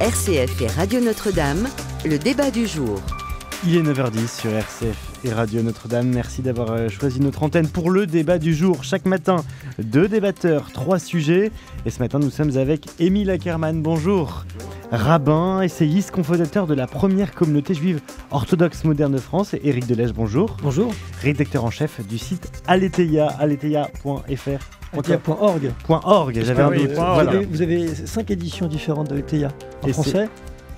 RCF et Radio Notre-Dame, le débat du jour. Il est 9h10 sur RCF et Radio Notre-Dame. Merci d'avoir choisi notre antenne pour le débat du jour. Chaque matin, 2 débatteurs, 3 sujets. Et ce matin, nous sommes avec Émile Ackermann. Bonjour. Rabbin, essayiste, cofondateur de la première communauté juive orthodoxe moderne de France. Et Éric Delège, bonjour. Bonjour. Rédacteur en chef du site Aletheia, aletheia.fr. Aletheia.org. J'avais un doute. Voilà. Vous avez 5 éditions différentes d'Aletheia en français.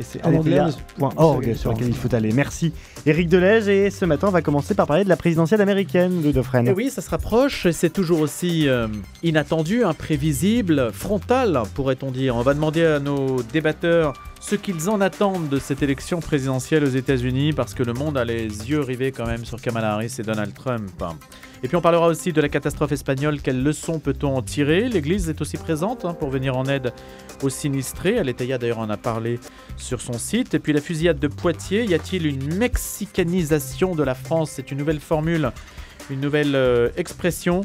Et c'est aletheia.org sur lequel il faut aller. Merci Éric Delège. Et ce matin, on va commencer par parler de la présidentielle américaine, de Dauphren. Et oui, ça se rapproche. C'est toujours aussi inattendu, imprévisible, frontal, pourrait-on dire. On va demander à nos débatteurs ce qu'ils en attendent de cette élection présidentielle aux États-Unis, parce que le monde a les yeux rivés quand même sur Kamala Harris et Donald Trump. Et puis on parlera aussi de la catastrophe espagnole. Quelles leçons peut-on en tirer? L'Église est aussi présente pour venir en aide aux sinistrés. Aletheia d'ailleurs en a parlé sur son site. Et puis la fusillade de Poitiers. Y a-t-il une mexicanisation de la France? C'est une nouvelle formule, une nouvelle expression.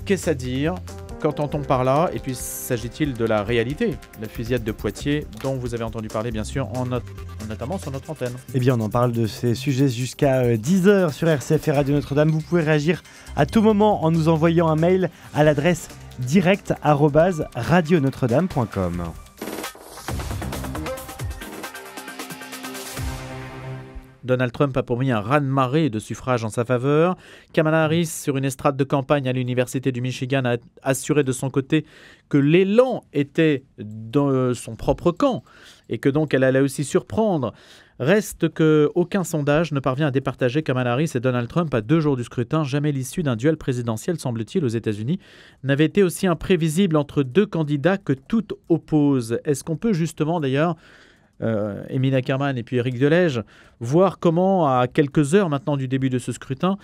Qu'est-ce à dire? Qu'entend-on par là? Et puis s'agit-il de la réalité? La fusillade de Poitiers dont vous avez entendu parler bien sûr notamment sur notre antenne. Eh bien on en parle de ces sujets jusqu'à 10h sur RCF et Radio Notre-Dame. Vous pouvez réagir à tout moment en nous envoyant un mail à l'adresse direct@radionotre-dame.com. Donald Trump a promis un raz-de-marée de suffrages en sa faveur. Kamala Harris, sur une estrade de campagne à l'Université du Michigan, a assuré de son côté que l'élan était dans son propre camp et que donc elle allait aussi surprendre. Reste qu'aucun sondage ne parvient à départager Kamala Harris et Donald Trump à 2 jours du scrutin. Jamais l'issue d'un duel présidentiel, semble-t-il, aux États-Unis n'avait été aussi imprévisible entre 2 candidats que tout oppose. Est-ce qu'on peut justement d'ailleurs... Émile Ackermann et puis Éric Delège, voir comment, à quelques heures maintenant du début de ce scrutin,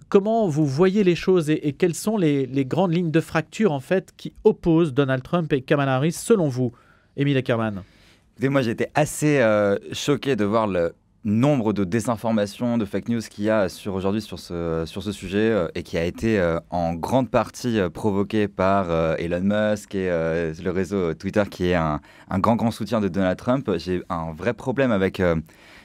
comment vous voyez les choses et quelles sont les grandes lignes de fracture en fait qui opposent Donald Trump et Kamala Harris selon vous, Émile Ackermann? Moi j'ai été assez choqué de voir le nombre de désinformations, de fake news qu'il y a aujourd'hui sur ce sujet et qui a été en grande partie provoqué par Elon Musk et le réseau Twitter qui est un grand soutien de Donald Trump. J'ai un vrai problème avec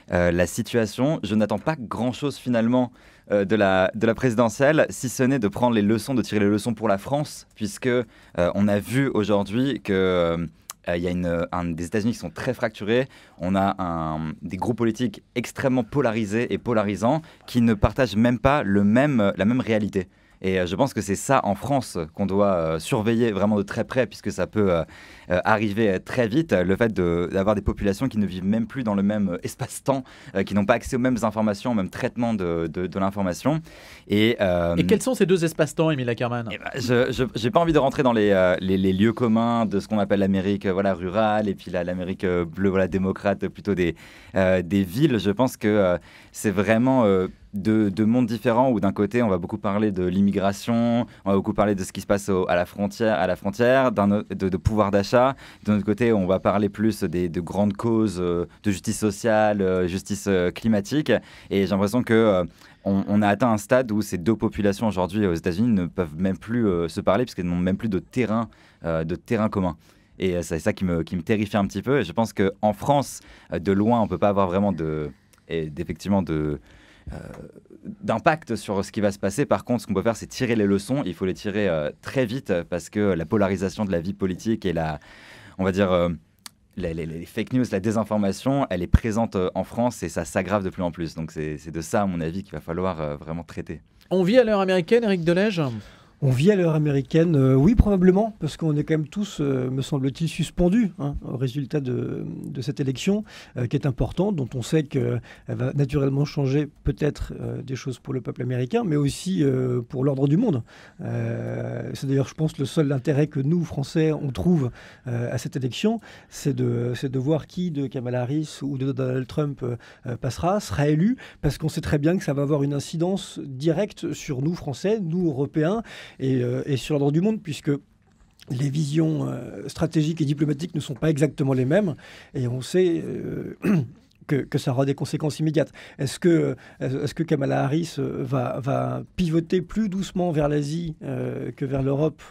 la situation. Je n'attends pas grand-chose finalement de la présidentielle, si ce n'est de prendre les leçons, de tirer les leçons pour la France, puisque on a vu aujourd'hui que... il y a des États-Unis qui sont très fracturés. On a des groupes politiques extrêmement polarisés et polarisants qui ne partagent même pas la même réalité. Et je pense que c'est ça en France qu'on doit surveiller vraiment de très près, puisque ça peut arriver très vite. Le fait d'avoir des populations qui ne vivent même plus dans le même espace-temps, qui n'ont pas accès aux mêmes informations, au même traitement de l'information. Et quels sont ces 2 espaces-temps, Émile Ackermann? Je n'ai pas envie de rentrer dans les lieux communs de ce qu'on appelle l'Amérique rurale et puis l'Amérique bleue démocrate, plutôt des villes. Je pense que c'est vraiment... de mondes différents où d'un côté on va beaucoup parler de l'immigration, on va beaucoup parler de ce qui se passe à la frontière, de pouvoir d'achat. D'un autre côté on va parler plus de grandes causes de justice sociale, justice climatique. Et j'ai l'impression que on a atteint un stade où ces 2 populations aujourd'hui aux États-Unis ne peuvent même plus se parler puisqu'elles n'ont même plus de terrain commun. Et c'est ça qui me terrifie un petit peu. Et je pense qu'en France, de loin, on ne peut pas avoir vraiment d'impact sur ce qui va se passer. Par contre, ce qu'on peut faire, c'est tirer les leçons. Il faut les tirer très vite parce que la polarisation de la vie politique et les fake news, la désinformation, elle est présente en France et ça s'aggrave de plus en plus. Donc c'est de ça, à mon avis, qu'il va falloir vraiment traiter. On vit à l'heure américaine, Éric Delège? On vit à l'heure américaine, oui probablement, parce qu'on est quand même tous, me semble-t-il, suspendus au résultat de cette élection qui est importante, dont on sait qu'elle va naturellement changer peut-être des choses pour le peuple américain, mais aussi pour l'ordre du monde. C'est d'ailleurs, je pense, le seul intérêt que nous, Français, on trouve à cette élection, c'est de voir qui de Kamala Harris ou de Donald Trump sera élu, parce qu'on sait très bien que ça va avoir une incidence directe sur nous, Français, nous, Européens, et sur l'ordre du monde, puisque les visions stratégiques et diplomatiques ne sont pas exactement les mêmes. Et on sait que ça aura des conséquences immédiates. Est-ce que Kamala Harris va pivoter plus doucement vers l'Asie que vers l'Europe,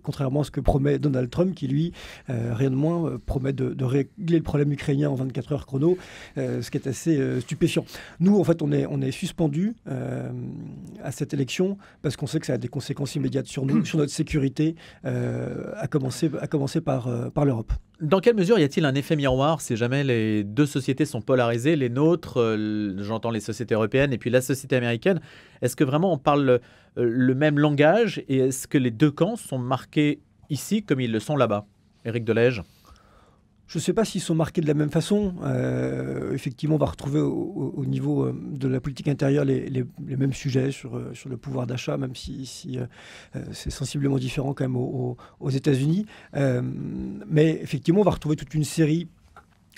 contrairement à ce que promet Donald Trump, qui lui, rien de moins, promet de régler le problème ukrainien en 24 heures chrono, ce qui est assez stupéfiant. Nous, en fait, on est suspendus à cette élection parce qu'on sait que ça a des conséquences immédiates sur nous, sur notre sécurité, à commencer par l'Europe. Dans quelle mesure y a-t-il un effet miroir si jamais les deux sociétés sont polarisées, les nôtres, j'entends les sociétés européennes et puis la société américaine? Est-ce que vraiment on parle le même langage et est-ce que les deux camps sont marqués ici comme ils le sont là-bas? Éric Delège. Je ne sais pas s'ils sont marqués de la même façon. Effectivement, on va retrouver au niveau de la politique intérieure les mêmes sujets sur le pouvoir d'achat, même si c'est sensiblement différent quand même aux États-Unis. Mais effectivement, on va retrouver toute une série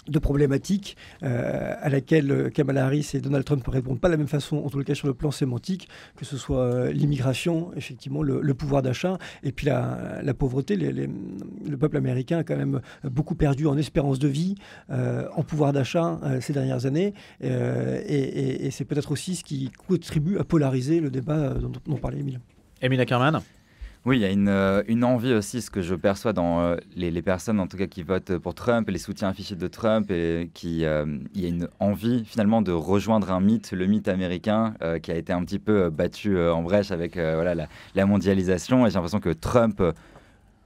de problématiques à laquelle Kamala Harris et Donald Trump ne répondent pas de la même façon, en tout cas sur le plan sémantique, que ce soit l'immigration, effectivement, le pouvoir d'achat, et puis la pauvreté. Le peuple américain a quand même beaucoup perdu en espérance de vie, en pouvoir d'achat ces dernières années, et c'est peut-être aussi ce qui contribue à polariser le débat dont parlait Émile. Émile Ackerman. Oui, il y a une envie aussi, ce que je perçois dans les personnes en tout cas qui votent pour Trump, et les soutiens affichés de Trump, et il y a une envie finalement de rejoindre un mythe, le mythe américain qui a été un petit peu battu en brèche avec la mondialisation, et j'ai l'impression que Trump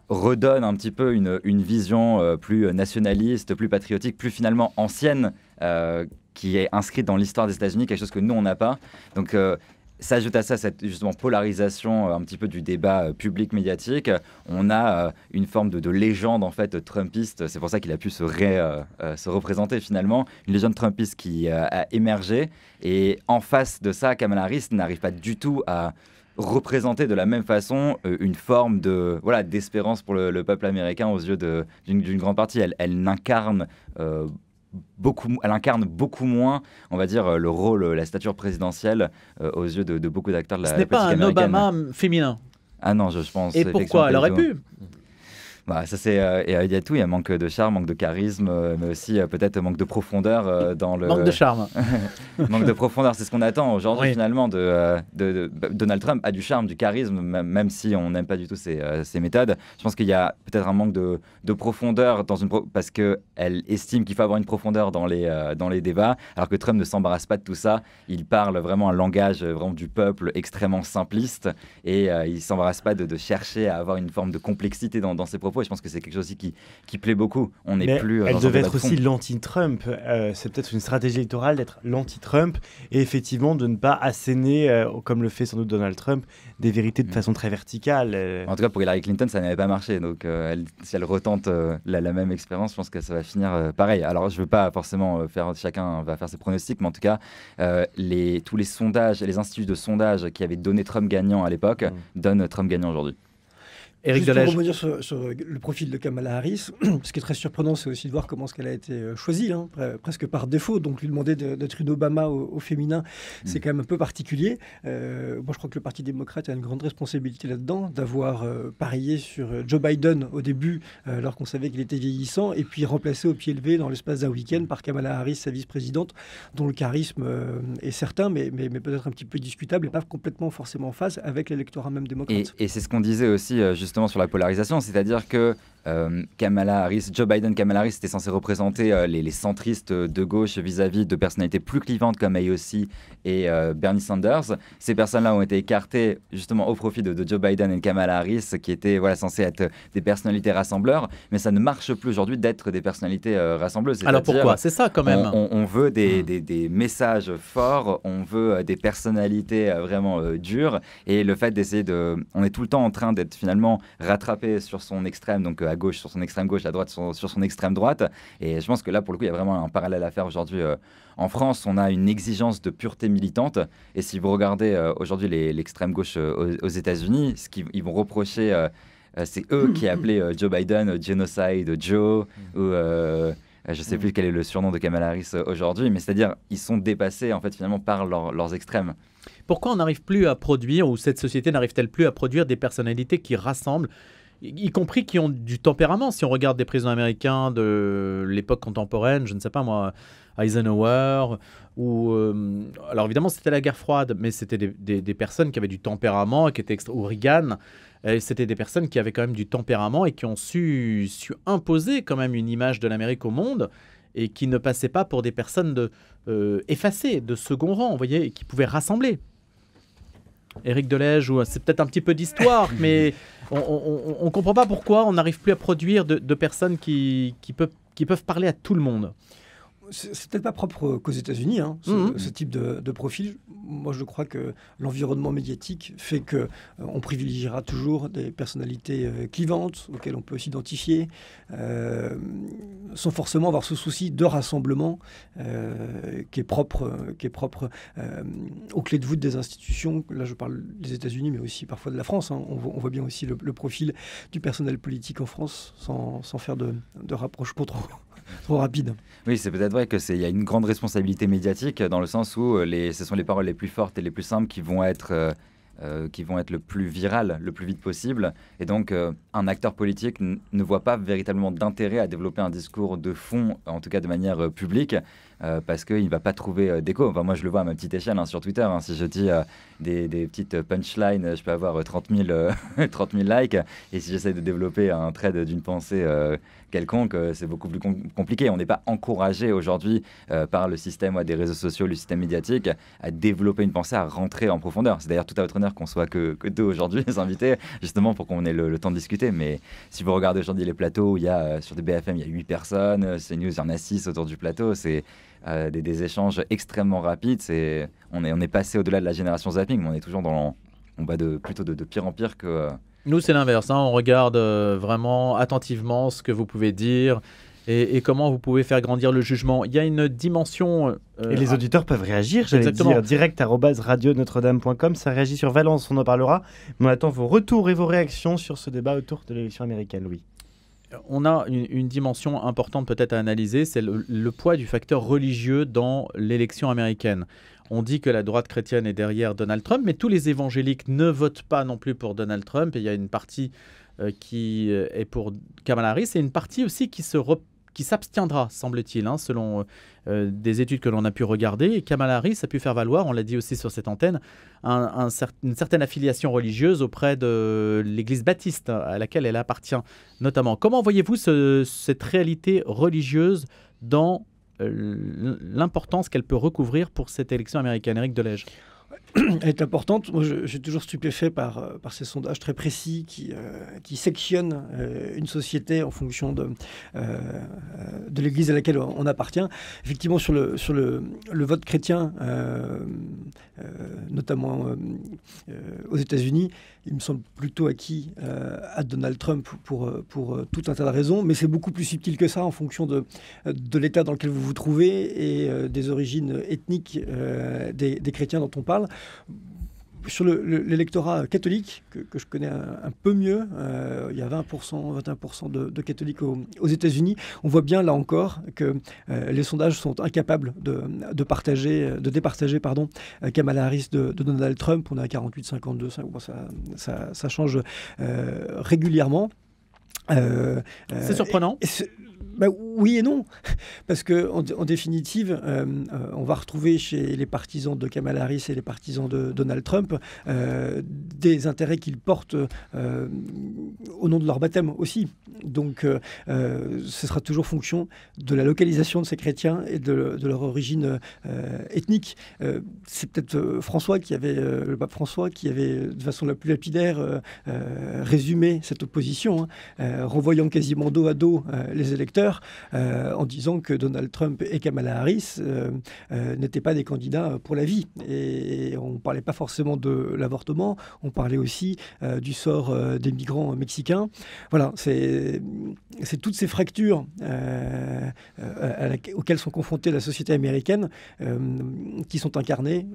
redonne un petit peu une vision plus nationaliste, plus patriotique, plus finalement ancienne, qui est inscrite dans l'histoire des États-Unis, quelque chose que nous on n'a pas. Donc s'ajoute à ça cette justement polarisation un petit peu du débat public médiatique. On a une forme de légende en fait trumpiste. C'est pour ça qu'il a pu se représenter finalement. Une légende trumpiste qui a émergé. Et en face de ça, Kamala Harris n'arrive pas du tout à représenter de la même façon une forme d'espérance pour le peuple américain aux yeux d'une grande partie. Elle incarne beaucoup moins, on va dire, le rôle, la stature présidentielle aux yeux de beaucoup d'acteurs de la politique américaine. Ce n'est pas un Obama féminin. Ah non, je pense. Et pourquoi? Elle aurait pu. Ça c'est il y a tout, il y a manque de charme, manque de charisme, mais aussi peut-être manque de profondeur dans le manque de charme. Manque de profondeur, c'est ce qu'on attend aujourd'hui finalement de Donald Trump. A du charme, du charisme, même si on n'aime pas du tout ses méthodes. Je pense qu'il y a peut-être un manque de profondeur parce que elle estime qu'il faut avoir une profondeur dans les débats, alors que Trump ne s'embarrasse pas de tout ça. Il parle vraiment un langage vraiment du peuple extrêmement simpliste, et il s'embarrasse pas de chercher à avoir une forme de complexité dans ses propos. Et je pense que c'est quelque chose aussi qui plaît beaucoup. On n'est plus. Elle devait être aussi l'anti-Trump. C'est peut-être une stratégie électorale d'être l'anti-Trump et effectivement de ne pas asséner, comme le fait sans doute Donald Trump, des vérités de façon très verticale. En tout cas, pour Hillary Clinton, ça n'avait pas marché. Donc, si elle retente la même expérience, je pense que ça va finir pareil. Alors, je ne veux pas forcément chacun va faire ses pronostics, mais en tout cas, tous les sondages et les instituts de sondage qui avaient donné Trump gagnant à l'époque donnent Trump gagnant aujourd'hui. Éric Delège. Pour revenir sur le profil de Kamala Harris, ce qui est très surprenant, c'est aussi de voir comment elle a été choisie, presque par défaut. Donc lui demander d'être une Obama au féminin, c'est quand même un peu particulier. Moi, je crois que le Parti démocrate a une grande responsabilité là-dedans, d'avoir parié sur Joe Biden au début, alors qu'on savait qu'il était vieillissant, et puis remplacé au pied levé dans l'espace d'un week-end par Kamala Harris, sa vice-présidente, dont le charisme est certain, mais peut-être un petit peu discutable et pas complètement forcément en phase avec l'électorat même démocrate. Et c'est ce qu'on disait aussi justement sur la polarisation, c'est-à-dire que Joe Biden, Kamala Harris était censé représenter les centristes de gauche vis-à-vis de personnalités plus clivantes comme AOC et Bernie Sanders. Ces personnes-là ont été écartées justement au profit de Joe Biden et Kamala Harris, qui étaient censés être des personnalités rassembleurs, mais ça ne marche plus aujourd'hui d'être des personnalités rassembleuses. Alors pourquoi? C'est ça quand même. On veut des messages forts, on veut des personnalités vraiment dures, et le fait d'essayer on est tout le temps en train d'être finalement rattrapé sur son extrême, donc à gauche sur son extrême gauche, à droite sur son extrême droite. Et je pense que là, pour le coup, il y a vraiment un parallèle à faire aujourd'hui. En France, on a une exigence de pureté militante. Et si vous regardez aujourd'hui l'extrême gauche aux États-Unis, ce qu'ils vont reprocher, c'est eux qui appelaient Joe Biden Genocide Joe, ou je ne sais plus quel est le surnom de Kamala Harris aujourd'hui, mais c'est-à-dire ils sont dépassés en fait finalement par leurs extrêmes. Pourquoi on n'arrive plus à produire, ou cette société n'arrive-t-elle plus à produire des personnalités qui rassemblent? y compris qui ont du tempérament. Si on regarde des présidents américains de l'époque contemporaine, je ne sais pas moi, Eisenhower, ou alors évidemment c'était la guerre froide, mais c'était des personnes qui avaient du tempérament, qui étaient ou Reagan, c'était des personnes qui avaient quand même du tempérament et qui ont su imposer quand même une image de l'Amérique au monde et qui ne passaient pas pour des personnes effacées, de second rang, vous voyez, et qui pouvaient rassembler. Éric Delège, c'est peut-être un petit peu d'histoire, mais on ne comprend pas pourquoi on n'arrive plus à produire de personnes qui peuvent parler à tout le monde. C'est peut-être pas propre qu'aux États-Unis, ce type de profil. Moi, je crois que l'environnement médiatique fait qu'on privilégiera toujours des personnalités clivantes, auxquelles on peut s'identifier, sans forcément avoir ce souci de rassemblement qui est propre aux clés de voûte des institutions. Là, je parle des États-Unis, mais aussi parfois de la France. On voit bien aussi le profil du personnel politique en France, sans faire de rapprochement trop rapide. Oui, c'est peut-être vrai qu'il y a une grande responsabilité médiatique dans le sens où ce sont les paroles les plus fortes et les plus simples qui vont être le plus virales le plus vite possible. Et donc, un acteur politique ne voit pas véritablement d'intérêt à développer un discours de fond, en tout cas de manière publique, parce qu'il ne va pas trouver d'écho. Enfin, moi, je le vois à ma petite échelle sur Twitter. Si je dis des petites punchlines, je peux avoir 30 000 likes. Et si j'essaie de développer un thread d'une pensée quelconque, c'est beaucoup plus compliqué. On n'est pas encouragé aujourd'hui par le système des réseaux sociaux, le système médiatique, à développer une pensée, à rentrer en profondeur. C'est d'ailleurs tout à votre honneur qu'on soit que deux aujourd'hui, les invités, justement pour qu'on ait le temps de discuter. Mais si vous regardez aujourd'hui les plateaux où il y a, sur des BFM, il y a 8 personnes, CNews, il y en a 6 autour du plateau, c'est des échanges extrêmement rapides. On est passé au-delà de la génération zapping, mais on est toujours on va plutôt de pire en pire que... Nous, c'est l'inverse. On regarde vraiment attentivement ce que vous pouvez dire et comment vous pouvez faire grandir le jugement. Il y a une dimension... et les auditeurs peuvent réagir, j'allais dire, direct@radionotre-dame.com. Ça réagit sur Valence, on en parlera. Mais on attend vos retours et vos réactions sur ce débat autour de l'élection américaine, Louis. On a une dimension importante peut-être à analyser, c'est le poids du facteur religieux dans l'élection américaine. On dit que la droite chrétienne est derrière Donald Trump, mais tous les évangéliques ne votent pas non plus pour Donald Trump. Et il y a une partie qui est pour Kamala Harris et une partie aussi qui s'abstiendra, semble-t-il, selon des études que l'on a pu regarder. Et Kamala Harris a pu faire valoir, on l'a dit aussi sur cette antenne, une certaine affiliation religieuse auprès de l'Église baptiste à laquelle elle appartient notamment. Comment voyez-vous cette réalité religieuse dans l'importance qu'elle peut recouvrir pour cette élection américaine? Éric Delège. Elle est importante. Moi, je suis toujours stupéfait par ces sondages très précis qui sectionnent une société en fonction de l'Église à laquelle on appartient. Effectivement, sur le vote chrétien, notamment aux États-Unis, il me semble plutôt acquis à Donald Trump pour tout un tas de raisons, mais c'est beaucoup plus subtil que ça en fonction de l'état dans lequel vous vous trouvez et des origines ethniques des chrétiens dont on parle. Sur l'électorat catholique, que je connais un peu mieux, il y a 21% de catholiques aux États-Unis. On voit bien, là encore, que les sondages sont incapables de départager Kamala Harris de Donald Trump. On est à 48-52, ça change régulièrement. C'est surprenant. Oui et non, parce que en définitive, on va retrouver chez les partisans de Kamala Harris et les partisans de Donald Trump des intérêts qu'ils portent au nom de leur baptême aussi. Donc, ce sera toujours fonction de la localisation de ces chrétiens et de leur origine ethnique. C'est peut-être le pape François qui avait, de façon la plus lapidaire, résumé cette opposition, renvoyant quasiment dos à dos les électeurs, en disant que Donald Trump et Kamala Harris n'étaient pas des candidats pour la vie. Et on ne parlait pas forcément de l'avortement, on parlait aussi du sort des migrants mexicains. Voilà, c'est toutes ces fractures auxquelles sont confrontées la société américaine qui sont incarnées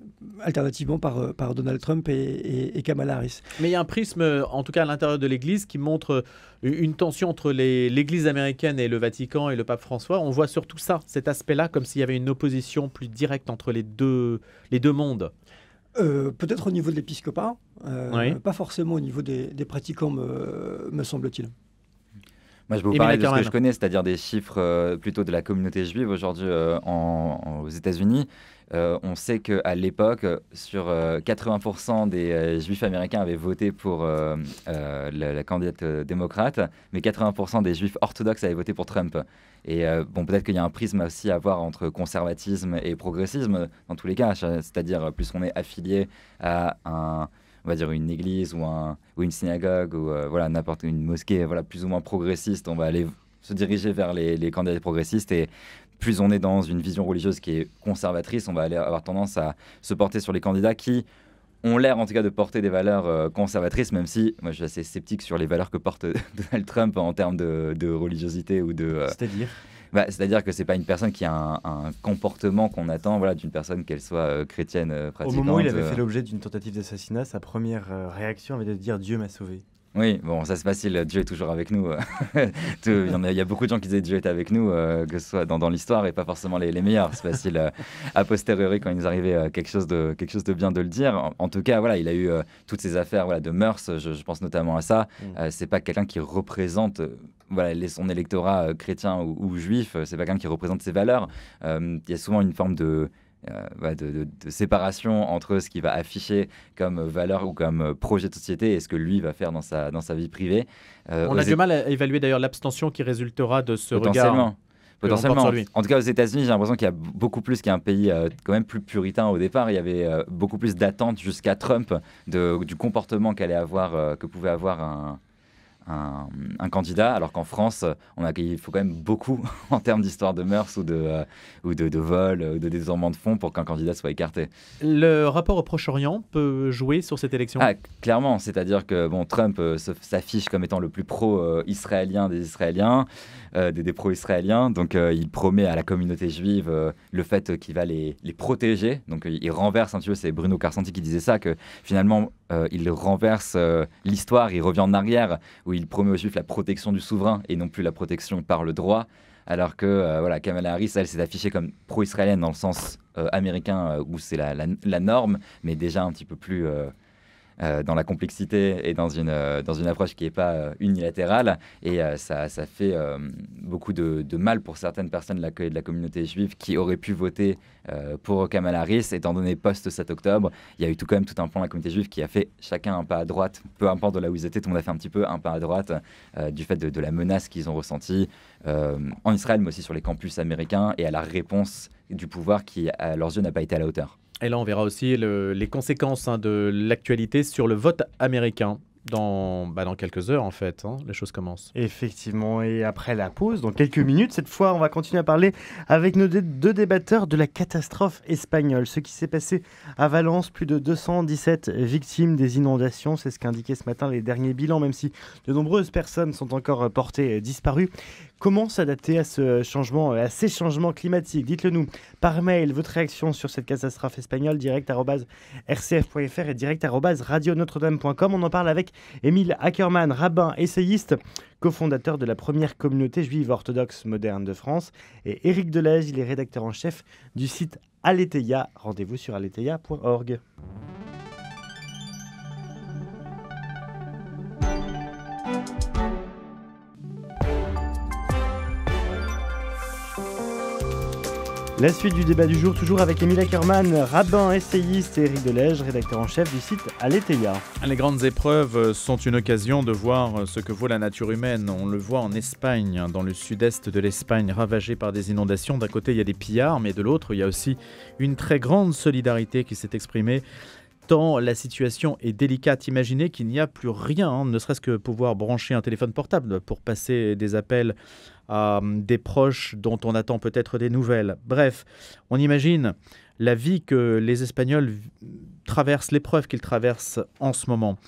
alternativement par Donald Trump et Kamala Harris. Mais il y a un prisme, en tout cas à l'intérieur de l'Église, qui montre une tension entre l'Église américaine et le Vatican et le pape François. On voit surtout ça, cet aspect-là, comme s'il y avait une opposition plus directe entre les deux mondes. Peut-être au niveau de l'épiscopat, Oui. pas forcément au niveau des pratiquants, me semble-t-il. Moi, je vais vous Émile parler de ce que Ackerman. je connais, c'est-à-dire des chiffres plutôt de la communauté juive aujourd'hui aux États-Unis. On sait qu'à l'époque, sur 80% des juifs américains avaient voté pour la candidate démocrate, mais 80% des juifs orthodoxes avaient voté pour Trump. Et bon, peut-être qu'il y a un prisme aussi à voir entre conservatisme et progressisme dans tous les cas, c'est-à-dire plus on est affilié à on va dire une église ou une synagogue ou voilà, n'importe une mosquée plus ou moins progressiste, on va aller se diriger vers les candidats progressistes, et plus on est dans une vision religieuse qui est conservatrice, on va aller avoir tendance à se porter sur les candidats qui ont l'air en tout cas de porter des valeurs conservatrices, même si moi je suis assez sceptique sur les valeurs que porte Donald Trump en termes de religiosité ou de... C'est-à-dire c'est-à-dire que c'est pas une personne qui a un comportement qu'on attend d'une personne, qu'elle soit chrétienne Au pratiquante. moment où il avait fait l'objet d'une tentative d'assassinat, sa première réaction avait été de dire « Dieu m'a sauvé ». Oui, bon, ça c'est facile, Dieu est toujours avec nous. Il y a beaucoup de gens qui disaient Dieu est avec nous, que ce soit dans l'histoire, et pas forcément les meilleurs. C'est facile a posteriori quand il nous arrivait quelque chose de bien de le dire. En tout cas, voilà, il a eu toutes ces affaires de mœurs, je pense notamment à ça. C'est pas quelqu'un qui représente son électorat chrétien ou juif, c'est pas quelqu'un qui représente ses valeurs. Il y a souvent une forme de séparation entre ce qu'il va afficher comme valeur ou comme projet de société et ce que lui va faire dans sa vie privée. On a du mal à évaluer d'ailleurs l'abstention qui résultera de ce regard. Potentiellement. Sur lui. En tout cas, aux États-Unis, j'ai l'impression qu'il y a beaucoup plus qu'un pays quand même plus puritain au départ. Il y avait beaucoup plus d'attentes jusqu'à Trump du comportement que pouvait avoir un candidat, alors qu'en France, il faut quand même beaucoup en termes d'histoire de mœurs ou de vol, ou de détournement de fonds pour qu'un candidat soit écarté. Le rapport au Proche-Orient peut jouer sur cette élection. Clairement, c'est-à-dire que Trump s'affiche comme étant le plus pro-israélien des Israéliens, des pro-israéliens, donc il promet à la communauté juive le fait qu'il va les protéger, donc il renverse, un petit peu, c'est Bruno Carsanti qui disait ça, que finalement il renverse l'histoire, il revient en arrière, où il promet aux juifs la protection du souverain et non plus la protection par le droit, alors que Kamala Harris, elle s'est affichée comme pro-israélienne dans le sens américain, où c'est la norme, mais déjà un petit peu plus dans la complexité et dans une approche qui n'est pas unilatérale, et ça fait beaucoup de mal pour certaines personnes de la communauté juive qui auraient pu voter pour Kamala Harris, étant donné post-7 octobre. Il y a eu quand même tout un plan de la communauté juive qui a fait chacun un pas à droite, peu importe de là où ils étaient, tout le monde a fait un petit peu un pas à droite du fait de la menace qu'ils ont ressentie en Israël, mais aussi sur les campus américains, et à la réponse du pouvoir qui, à leurs yeux, n'a pas été à la hauteur. Et là, on verra aussi les conséquences de l'actualité sur le vote américain. Dans quelques heures, en fait, les choses commencent. Effectivement, et après la pause, dans quelques minutes, cette fois, on va continuer à parler avec nos deux débatteurs de la catastrophe espagnole. Ce qui s'est passé à Valence, plus de 217 victimes des inondations, c'est ce qu'indiquaient ce matin les derniers bilans, même si de nombreuses personnes sont encore portées disparues. Comment s'adapter à ces changements climatiques? Dites-le nous par mail, votre réaction sur cette catastrophe espagnole, direct@rcf.fr et direct@radionotre-dame.com. On en parle avec Émile Ackerman, rabbin, essayiste, cofondateur de la première communauté juive orthodoxe moderne de France, et Éric Delège, il est rédacteur en chef du site Aletheia. Rendez-vous sur aletheia.org. La suite du débat du jour, toujours avec Émile Ackerman, rabbin, essayiste, et Éric Delège, rédacteur en chef du site Aletheia. Les grandes épreuves sont une occasion de voir ce que vaut la nature humaine. On le voit en Espagne, dans le sud-est de l'Espagne, ravagée par des inondations. D'un côté, il y a des pillards, mais de l'autre, il y a aussi une très grande solidarité qui s'est exprimée. Tant la situation est délicate, imaginez qu'il n'y a plus rien, ne serait-ce que pouvoir brancher un téléphone portable pour passer des appels à des proches dont on attend peut-être des nouvelles. Bref, on imagine la vie que les Espagnols traversent, l'épreuve qu'ils traversent en ce moment.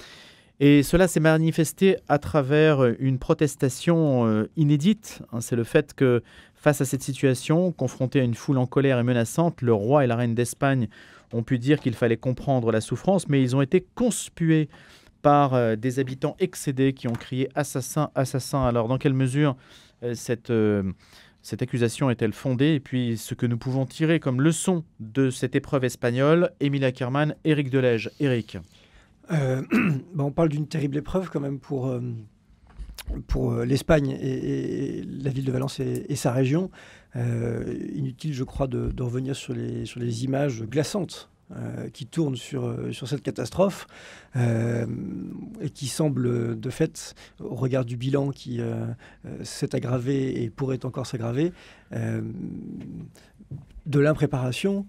Et cela s'est manifesté à travers une protestation inédite. C'est le fait que, face à cette situation, confrontés à une foule en colère et menaçante, le roi et la reine d'Espagne ont pu dire qu'il fallait comprendre la souffrance, mais ils ont été conspués par des habitants excédés qui ont crié « Assassin, assassin ». Alors, dans quelle mesure cette Cette accusation est-elle fondée? Et puis, ce que nous pouvons tirer comme leçon de cette épreuve espagnole, Émile Ackermann, Éric Delège. Éric. On parle d'une terrible épreuve quand même pour l'Espagne et la ville de Valence et sa région. Inutile, je crois, de revenir sur les images glaçantes qui tournent sur cette catastrophe et qui semblent, de fait, au regard du bilan qui s'est aggravé et pourrait encore s'aggraver, de l'impréparation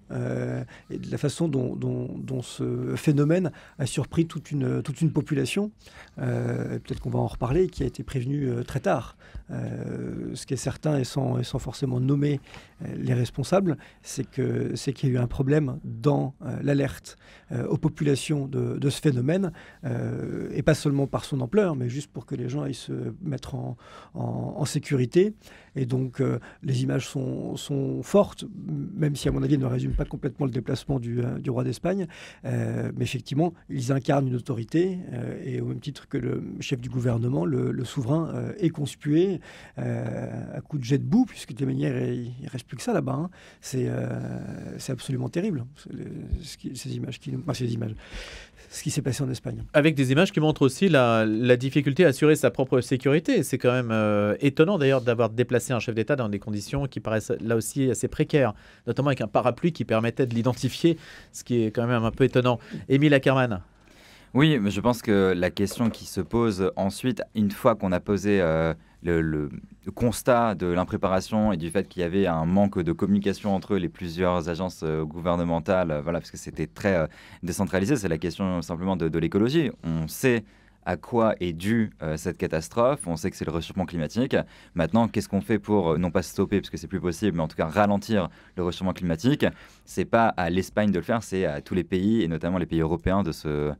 et de la façon dont ce phénomène a surpris toute une population, peut-être qu'on va en reparler, qui a été prévenue très tard. Ce qui est certain, et sans forcément nommer les responsables, c'est qu'il y a eu un problème dans l'alerte aux populations de ce phénomène, et pas seulement par son ampleur, mais juste pour que les gens aillent se mettre en sécurité. Et donc, les images sont fortes, même si, à mon avis, elles ne résument pas complètement le déplacement du roi d'Espagne. Mais effectivement, ils incarnent une autorité, et au même titre que le chef du gouvernement, le souverain est conspué à coups de jet de boue, puisque de toute manière, il ne reste plus que ça là-bas. Hein. C'est absolument terrible, ces images. Ce qui s'est passé en Espagne. Avec des images qui montrent aussi la difficulté à assurer sa propre sécurité. C'est quand même étonnant d'ailleurs d'avoir déplacé un chef d'État dans des conditions qui paraissent là aussi assez précaires, notamment avec un parapluie qui permettait de l'identifier, ce qui est quand même un peu étonnant. Émile Ackermann. Oui, mais je pense que la question qui se pose ensuite, une fois qu'on a posé le constat de l'impréparation et du fait qu'il y avait un manque de communication entre les plusieurs agences gouvernementales, voilà, parce que c'était très décentralisé, c'est la question simplement de l'écologie. On sait à quoi est due cette catastrophe, on sait que c'est le réchauffement climatique. Maintenant, qu'est-ce qu'on fait pour, non pas stopper, parce que c'est plus possible, mais en tout cas ralentir le réchauffement climatique? C'est pas à l'Espagne de le faire, c'est à tous les pays, et notamment les pays européens, de se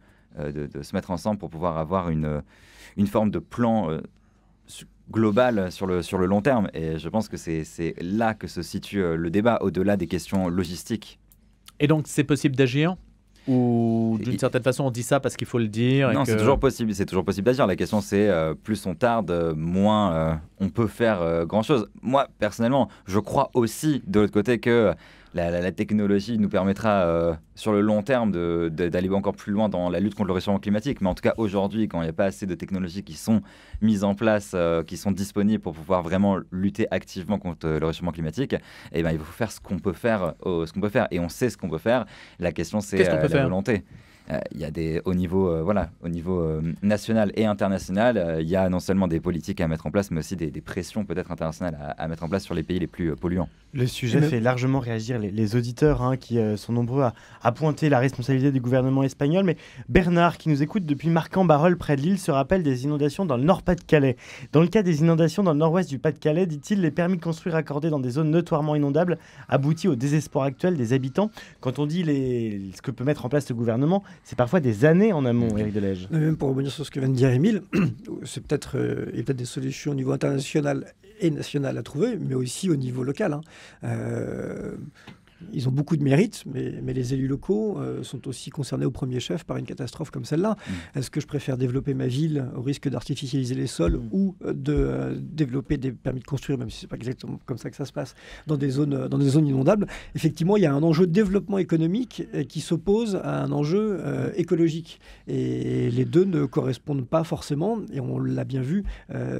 mettre ensemble pour pouvoir avoir une forme de plan global sur le long terme. Et je pense que c'est là que se situe le débat, au-delà des questions logistiques. Et donc, c'est possible d'agir? Ou d'une certaine façon, on dit ça parce qu'il faut le dire? Non, c'est toujours possible d'agir. La question, c'est plus on tarde, moins on peut faire grand-chose. Moi, personnellement, je crois aussi, de l'autre côté, que la technologie nous permettra sur le long terme d'aller encore plus loin dans la lutte contre le réchauffement climatique. Mais en tout cas, aujourd'hui, quand il n'y a pas assez de technologies qui sont mises en place, qui sont disponibles pour pouvoir vraiment lutter activement contre le réchauffement climatique, eh ben, il faut faire ce qu'on peut faire, et on sait ce qu'on peut faire. La question, c'est la volonté. Il y a au niveau national et international, il y a non seulement des politiques à mettre en place, mais aussi des pressions peut-être internationales à mettre en place sur les pays les plus polluants. Le sujet fait largement réagir les auditeurs qui sont nombreux à pointer la responsabilité du gouvernement espagnol. Mais Bernard, qui nous écoute depuis Marcq-en-Barœul, près de Lille, se rappelle des inondations dans le Nord-Pas-de-Calais. Dans le cas des inondations dans le nord-ouest du Pas-de-Calais, dit-il, les permis de construire accordés dans des zones notoirement inondables aboutissent au désespoir actuel des habitants. Quand on dit ce que peut mettre en place le gouvernement, c'est parfois des années en amont, Éric Delège. Même pour revenir sur ce que vient de dire Émile, il y a peut-être des solutions au niveau international et national à trouver, mais aussi au niveau local. Ils ont beaucoup de mérite, mais les élus locaux sont aussi concernés au premier chef par une catastrophe comme celle-là. Est-ce que je préfère développer ma ville au risque d'artificialiser les sols ou de développer des permis de construire, même si c'est pas exactement comme ça que ça se passe, dans des zones inondables? Effectivement, il y a un enjeu de développement économique qui s'oppose à un enjeu écologique. Et les deux ne correspondent pas forcément, et on l'a bien vu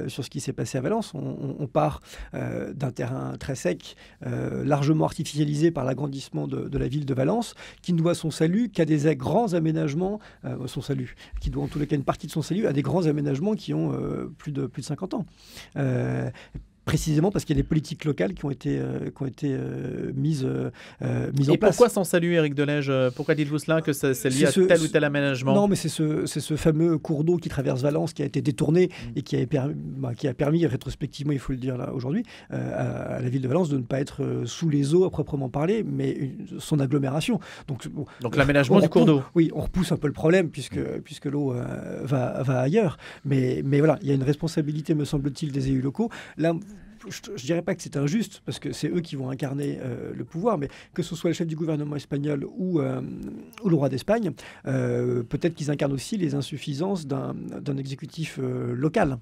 sur ce qui s'est passé à Valence. On part d'un terrain très sec, largement artificialisé par l'agrandissement de la ville de Valence, qui ne doit son salut qu'à des grands aménagements, qui doit en tous les cas une partie de son salut à des grands aménagements qui ont plus de 50 ans. Précisément parce qu'il y a des politiques locales qui ont été mises en place. Et pourquoi sans salut, Éric Delège? Pourquoi dites-vous cela, que c'est lié à tel ou tel aménagement? Non, mais c'est ce fameux cours d'eau qui traverse Valence qui a été détourné et qui a permis rétrospectivement, il faut le dire là aujourd'hui, à la ville de Valence de ne pas être sous les eaux à proprement parler, mais son agglomération. Donc l'aménagement du cours d'eau. Oui, on repousse un peu le problème puisque l'eau va ailleurs. Mais voilà, il y a une responsabilité, me semble-t-il, des élus locaux. Là, je ne dirais pas que c'est injuste, parce que c'est eux qui vont incarner le pouvoir, mais que ce soit le chef du gouvernement espagnol ou le roi d'Espagne, peut-être qu'ils incarnent aussi les insuffisances d'un exécutif local.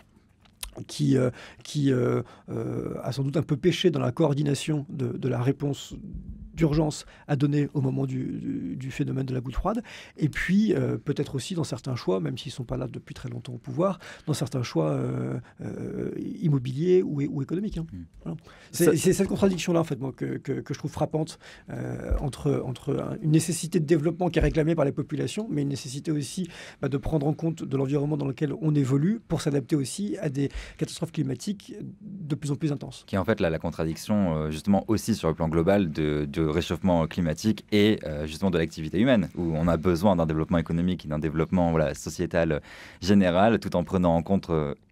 qui a sans doute un peu péché dans la coordination de la réponse d'urgence à donner au moment du phénomène de la goutte froide, et puis peut-être aussi dans certains choix, même s'ils ne sont pas là depuis très longtemps au pouvoir, dans certains choix immobiliers ou économiques. Voilà. C'est cette contradiction-là, en fait, moi, que je trouve frappante entre une nécessité de développement qui est réclamée par les populations, mais une nécessité aussi de prendre en compte de l'environnement dans lequel on évolue pour s'adapter aussi à des catastrophes climatiques de plus en plus intenses. Qui est en fait la contradiction, justement, aussi sur le plan global de réchauffement climatique et justement de l'activité humaine, où on a besoin d'un développement économique et d'un développement sociétal général, tout en prenant en compte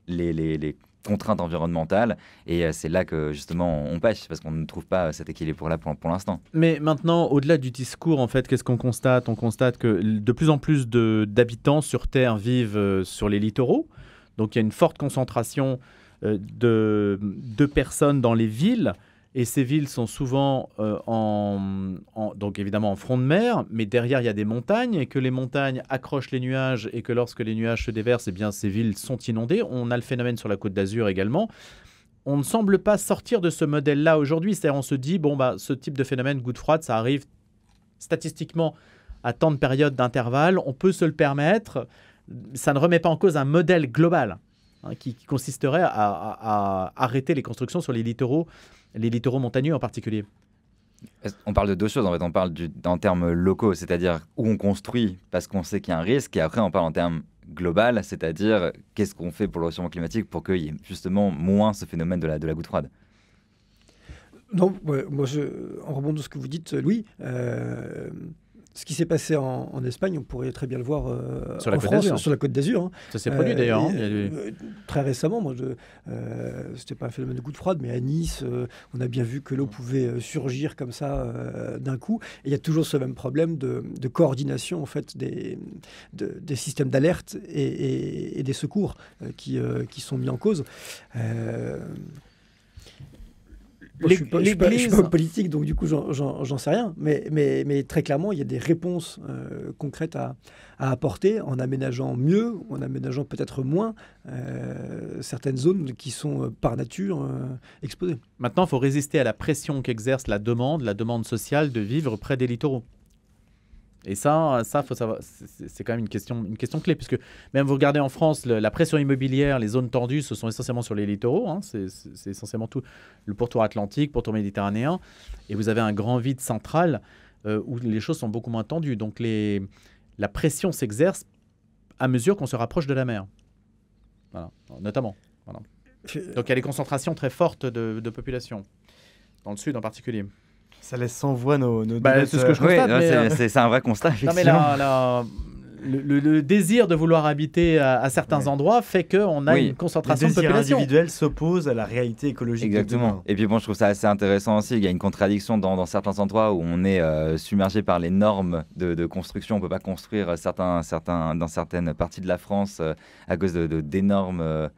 les contraintes environnementales. Et c'est là que justement on pêche, parce qu'on ne trouve pas cet équilibre-là pour l'instant. Mais maintenant, au-delà du discours, en fait, qu'est-ce qu'on constate ? On constate que de plus en plus d'habitants sur Terre vivent sur les littoraux. Donc il y a une forte concentration de personnes dans les villes. Et ces villes sont souvent donc évidemment en front de mer, mais derrière il y a des montagnes, et que les montagnes accrochent les nuages, et que lorsque les nuages se déversent, eh bien, ces villes sont inondées. On a le phénomène sur la Côte d'Azur également. On ne semble pas sortir de ce modèle-là aujourd'hui. C'est-à-dire on se dit, ce type de phénomène goutte froide, ça arrive statistiquement à tant de périodes d'intervalle, on peut se le permettre. Ça ne remet pas en cause un modèle global qui consisterait à arrêter les constructions sur les littoraux montagneux en particulier. On parle de deux choses, en fait. On parle en termes locaux, c'est-à-dire où on construit parce qu'on sait qu'il y a un risque, et après on parle en termes global, c'est-à-dire qu'est-ce qu'on fait pour le réchauffement climatique pour qu'il y ait justement moins ce phénomène de la goutte froide. Non, ouais, moi, en rebondant sur ce que vous dites, Louis, ce qui s'est passé en Espagne, on pourrait très bien le voir en France, sur la Côte d'Azur. Ça s'est produit d'ailleurs. Très récemment, c'était pas un phénomène de goutte froide, mais à Nice, on a bien vu que l'eau pouvait surgir comme ça d'un coup. Et il y a toujours ce même problème de coordination en fait, des systèmes d'alerte et des secours qui sont mis en cause. Je ne suis pas politique, donc du coup, j'en sais rien. Mais très clairement, il y a des réponses concrètes à apporter en aménageant mieux, en aménageant peut-être moins certaines zones qui sont par nature exposées. Maintenant, il faut résister à la pression qu'exerce la demande sociale de vivre près des littoraux. Et ça, faut savoir, c'est quand même une question clé, puisque même vous regardez en France, la pression immobilière, les zones tendues, ce sont essentiellement sur les littoraux. C'est essentiellement tout le pourtour atlantique, pourtour méditerranéen. Et vous avez un grand vide central où les choses sont beaucoup moins tendues. Donc la pression s'exerce à mesure qu'on se rapproche de la mer. Voilà, notamment. Voilà. Donc il y a des concentrations très fortes de population, dans le sud en particulier. Ça laisse sans voix nos c'est ce que je constate. C'est un vrai constat, effectivement. Non, mais le désir de vouloir habiter à certains endroits fait qu'on a une concentration de population. Le désir individuel s'oppose à la réalité écologique. Exactement. Et puis bon, je trouve ça assez intéressant aussi. Il y a une contradiction dans certains endroits où on est submergé par les normes de construction. On ne peut pas construire dans certaines parties de la France à cause d'énormes...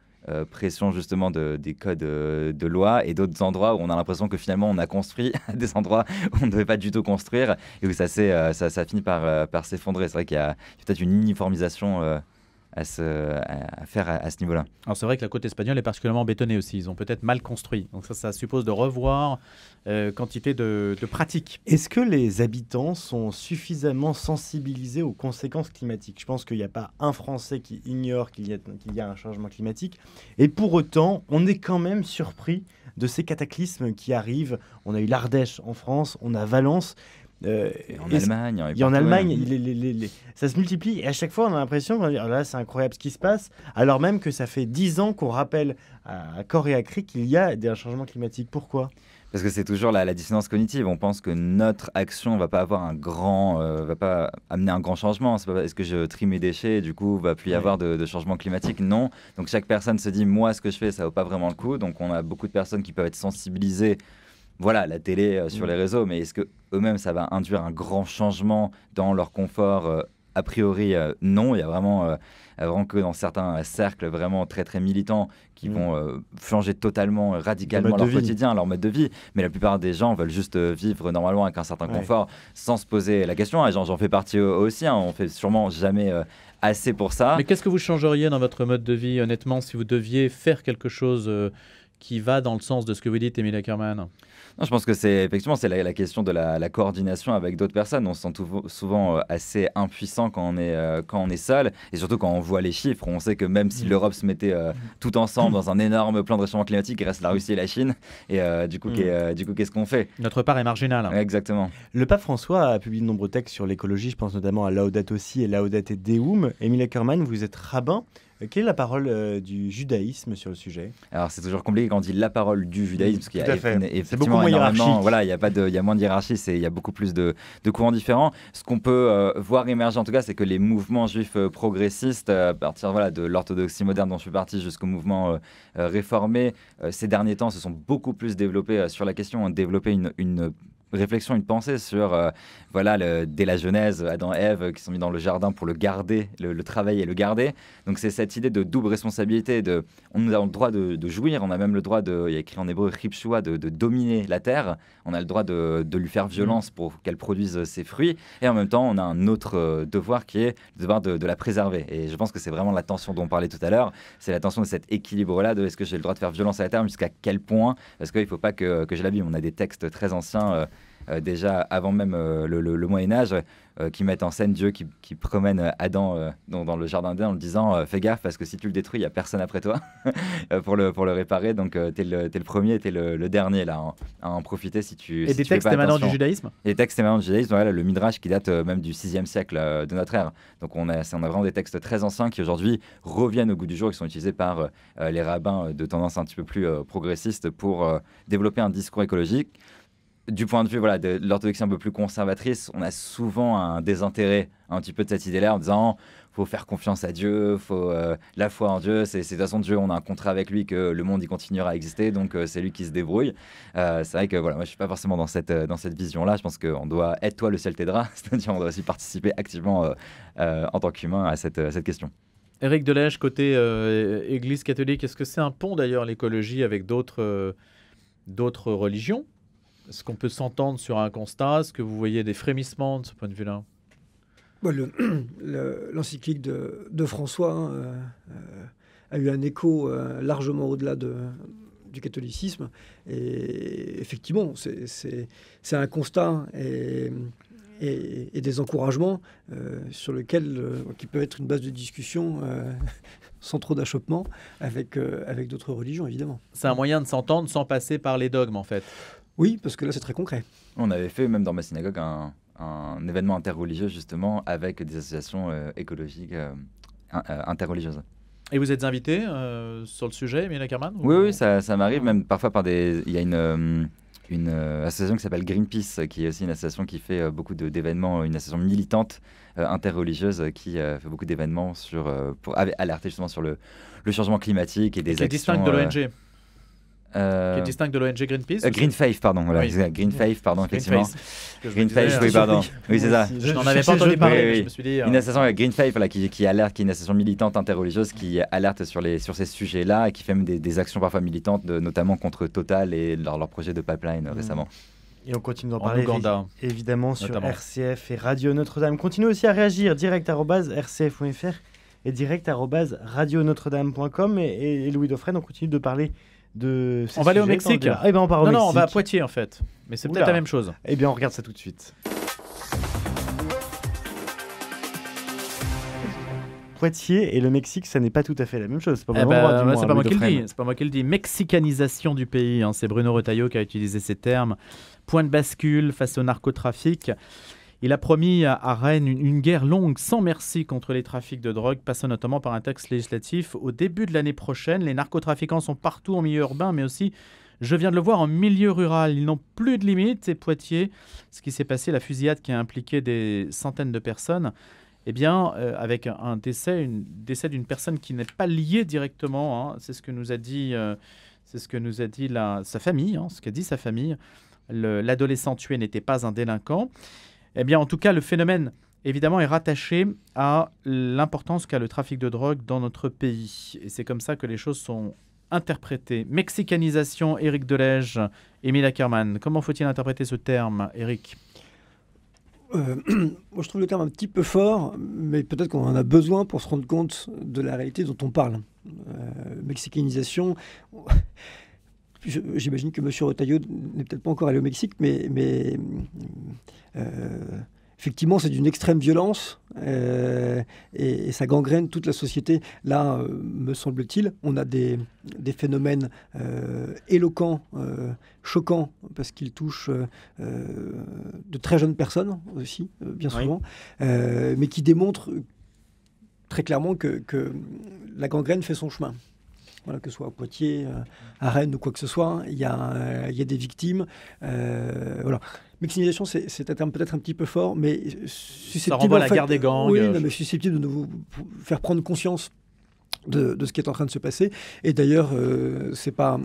pression justement des codes de loi, et d'autres endroits où on a l'impression que finalement on a construit à des endroits où on ne devait pas du tout construire, et où ça finit par s'effondrer. C'est vrai qu'il y a peut-être une uniformisation à faire à ce niveau-là. Alors c'est vrai que la côte espagnole est particulièrement bétonnée aussi. Ils ont peut-être mal construit. Donc ça suppose de revoir quantité de pratiques. Est-ce que les habitants sont suffisamment sensibilisés aux conséquences climatiques ? Je pense qu'il n'y a pas un Français qui ignore qu'il y a un changement climatique. Et pour autant, on est quand même surpris de ces cataclysmes qui arrivent. On a eu l'Ardèche en France, on a Valence. En Allemagne. En Allemagne, ça se multiplie, et à chaque fois on a l'impression qu'on dit là c'est incroyable ce qui se passe, alors même que ça fait 10 ans qu'on rappelle à corps et à cri qu'il y a un changement climatique. Pourquoi ? Parce que c'est toujours la dissonance cognitive. On pense que notre action va pas avoir va pas amener un grand changement. C'est pas est-ce que je trie mes déchets et du coup va plus y avoir de changement climatique. Non. Donc chaque personne se dit moi ce que je fais ça vaut pas vraiment le coup. Donc on a beaucoup de personnes qui peuvent être sensibilisées. Voilà, la télé sur les réseaux, mais est-ce que eux-mêmes ça va induire un grand changement dans leur confort a priori, non. Il y a vraiment que dans certains cercles vraiment très très militants qui vont changer totalement, radicalement leur quotidien, leur mode de vie. Mais la plupart des gens veulent juste vivre normalement avec un certain confort sans se poser la question. Et j'en fais partie aussi. On fait sûrement jamais assez pour ça. Mais qu'est-ce que vous changeriez dans votre mode de vie, honnêtement, si vous deviez faire quelque chose qui va dans le sens de ce que vous dites, Émile Ackermann? Non, je pense que c'est la question de la coordination avec d'autres personnes. On se sent souvent assez impuissant quand on est seul, et surtout quand on voit les chiffres. On sait que même si l'Europe se mettait tout ensemble dans un énorme plan de réchauffement climatique, il reste la Russie et la Chine. Et du coup, qu'est-ce qu'on fait? Notre part est marginale. Exactement. Le pape François a publié de nombreux textes sur l'écologie. Je pense notamment à Laudato Si et Laudate Deum. Émile Ackermann, vous êtes rabbin. Quelle est la parole du judaïsme sur le sujet? Alors c'est toujours compliqué quand on dit la parole du judaïsme, parce qu'il y a effectivement énormément, voilà, il y a moins de hiérarchie, il y a beaucoup plus de courants différents. Ce qu'on peut voir émerger en tout cas, c'est que les mouvements juifs progressistes, à partir de l'orthodoxie moderne dont je suis parti jusqu'au mouvement réformé, ces derniers temps se sont beaucoup plus développés sur la question, ont développé une réflexion, une pensée sur dès la Genèse, Adam et Ève qui sont mis dans le jardin pour le garder, le travailler et le garder. Donc c'est cette idée de double responsabilité, on a le droit de jouir, on a même le droit il y a écrit en hébreu Ripshua, de dominer la terre, on a le droit de lui faire violence pour qu'elle produise ses fruits, et en même temps on a un autre devoir qui est le devoir de la préserver. Et je pense que c'est vraiment la tension dont on parlait tout à l'heure, c'est la tension de cet équilibre-là, de est-ce que j'ai le droit de faire violence à la terre, jusqu'à quel point, parce qu'il ne faut pas que je l'abîme. On a des textes très anciens déjà avant même le Moyen-Âge, qui mettent en scène Dieu qui promène Adam dans le jardin d'Éden en lui disant fais gaffe parce que si tu le détruis, il n'y a personne après toi pour le réparer. Donc t'es le premier, t'es le dernier là, à en profiter si tu Et des textes émanant du judaïsme? Et des textes émanant du judaïsme, voilà, le Midrash qui date même du 6e siècle de notre ère. Donc on a vraiment des textes très anciens qui aujourd'hui reviennent au goût du jour, qui sont utilisés par les rabbins de tendance un petit peu plus progressiste pour développer un discours écologique. Du point de vue de l'orthodoxie un peu plus conservatrice, on a souvent un désintérêt un petit peu de cette idée-là en disant faut faire confiance à Dieu, faut la foi en Dieu, c'est de toute façon Dieu, on a un contrat avec lui que le monde il continuera à exister, donc c'est lui qui se débrouille. C'est vrai que moi je suis pas forcément dans cette vision-là. Je pense qu'on doit être toi le ciel t'aidera, c'est-à-dire on doit aussi participer activement en tant qu'humain à cette question. Éric Delège, côté Église catholique, est-ce que c'est un pont d'ailleurs l'écologie avec d'autres religions? Est-ce qu'on peut s'entendre sur un constat? Est-ce que vous voyez des frémissements de ce point de vue-là? L'encyclique de François a eu un écho largement au-delà du catholicisme. Et effectivement, c'est un constat et des encouragements sur lequel qui peut être une base de discussion sans trop d'achoppement avec d'autres religions, évidemment. C'est un moyen de s'entendre sans passer par les dogmes, en fait. Oui, parce que là, c'est très concret. On avait fait, même dans ma synagogue, un événement interreligieux, justement, avec des associations écologiques interreligieuses. Et vous êtes invité sur le sujet, Émile Ackermann? Oui, ça m'arrive, même parfois il y a une association qui s'appelle Greenpeace, qui est aussi une association qui fait beaucoup d'événements, une association militante interreligieuse qui fait beaucoup d'événements pour alerter justement sur le changement climatique et des actions... Qui est distinct de l'ONG. Qui est distinct de l'ONG Greenpeace. Greenfaith, pardon. Voilà, oui. Greenfaith, pardon, effectivement. Greenfaith, oui, pardon. Oui, c'est ça. Je n'en avais pas entendu parler, je me suis dit... Une association Greenfaith, qui alerte, qui est une association militante interreligieuse qui alerte sur ces sujets-là et qui fait même des actions parfois militantes, notamment contre Total et leur projet de pipeline récemment. Et on continue d'en parler évidemment sur notamment. RCF et Radio Notre-Dame. Continuez aussi à réagir direct@rcf.fr et direct@radionotre-dame.com et Louis Dauphren, on continue de parler de ces on va aller au sujets Mexique. Eh ben on part au Mexique. Non, on va à Poitiers en fait. Mais c'est peut-être la même chose. Eh bien, on regarde ça tout de suite. Poitiers et le Mexique, ça n'est pas tout à fait la même chose. C'est pas, c'est pas moi qui le dis. C'est pas moi qui le dis. Mexicanisation du pays. C'est Bruno Retailleau qui a utilisé ces termes. Point de bascule face au narcotrafic. Il a promis à Rennes une guerre longue sans merci contre les trafics de drogue, passant notamment par un texte législatif au début de l'année prochaine. Les narcotrafiquants sont partout en milieu urbain, mais aussi, je viens de le voir, en milieu rural. Ils n'ont plus de limites. Et Poitiers, ce qui s'est passé, la fusillade qui a impliqué des centaines de personnes, eh bien, avec un décès d'une personne qui n'est pas liée directement. C'est ce que nous a dit, sa famille, ce qu'a dit sa famille. L'adolescent tué n'était pas un délinquant. Eh bien, en tout cas, le phénomène évidemment, est rattaché à l'importance qu'a le trafic de drogue dans notre pays. Et c'est comme ça que les choses sont interprétées. Mexicanisation, Éric Delège, Émile Ackermann. Comment faut-il interpréter ce terme, Éric ? Moi, je trouve le terme un petit peu fort, mais peut-être qu'on en a besoin pour se rendre compte de la réalité dont on parle. Mexicanisation, j'imagine que M. Retailleau n'est peut-être pas encore allé au Mexique, mais effectivement, c'est d'une extrême violence et ça gangrène toute la société. Là, me semble-t-il, on a des phénomènes éloquents, choquants, parce qu'ils touchent de très jeunes personnes aussi, bien souvent, mais qui démontrent très clairement que la gangrène fait son chemin. Voilà, que ce soit à Poitiers, à Rennes ou quoi que ce soit, il y a des victimes. Voilà. Mexicanisation, c'est un terme peut-être un petit peu fort, mais susceptible, ça renvoie à la guerre des gangs. Oui, mais susceptible de nous faire prendre conscience de ce qui est en train de se passer. Et d'ailleurs, c'est pas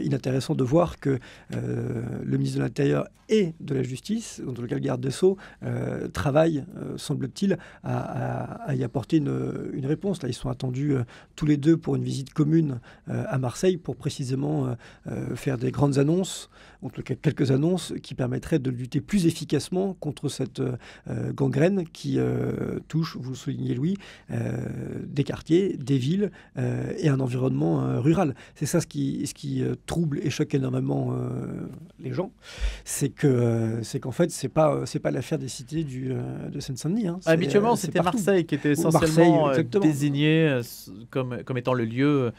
inintéressant de voir que le ministre de l'Intérieur et de la Justice, dans le cas le garde des Sceaux, travaillent, semble-t-il, à y apporter une réponse. Là, ils sont attendus tous les deux pour une visite commune à Marseille pour précisément faire des grandes annonces, en tout cas quelques annonces qui permettraient de lutter plus efficacement contre cette gangrène qui touche, vous le soulignez Louis, des quartiers, des villes et un environnement rural. C'est ça ce qui trouble et choque énormément les gens. C'est qu'en fait, c'est pas l'affaire des cités de Seine-Saint-Denis. Hein. Habituellement, c'était Marseille qui était essentiellement désigné comme étant le lieu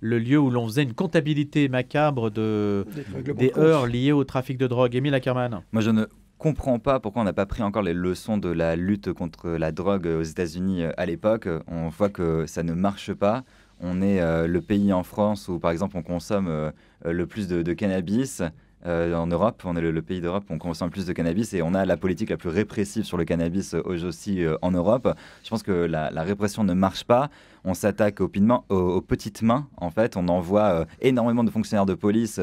où l'on faisait une comptabilité macabre des heurts liées au trafic de drogue. Émile Ackermann. Moi, je ne comprends pas pourquoi on n'a pas pris encore les leçons de la lutte contre la drogue aux États-Unis à l'époque. On voit que ça ne marche pas. On est le pays en France où, par exemple, on consomme le plus de cannabis. En Europe, on est le pays d'Europe où on consomme plus de cannabis et on a la politique la plus répressive sur le cannabis aussi en Europe. Je pense que la répression ne marche pas. On s'attaque aux petites mains, en fait. On envoie énormément de fonctionnaires de police